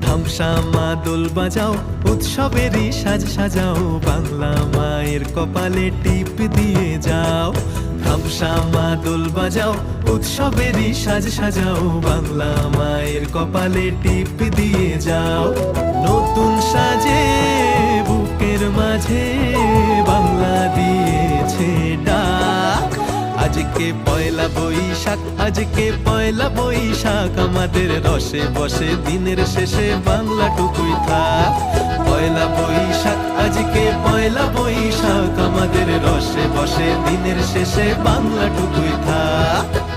থামসামা দোল বাজাও, উৎসবেরই সাজ সাজাও, বাংলা মায়ের কপালে টিপ দিয়ে যাও। থামসামা দোল বাজাও, উৎসবেরই সাজ সাজাও, বাংলা মায়ের কপালে টিপ দিয়ে যাও। নতুন সাজে বুকের মাঝে বাংলা দিয়েছে ডাক। আজকে পয়লা বৈশাখ, আজকে পয়লা বৈশাখ, আমাদের রসে বসে দিনের শেষে বাংলাটুকুই থাক। পয়লা বৈশাখ, আজকে পয়লা বৈশাখ, আমাদের রসে বসে দিনের শেষে বাংলাটুকুই থাক।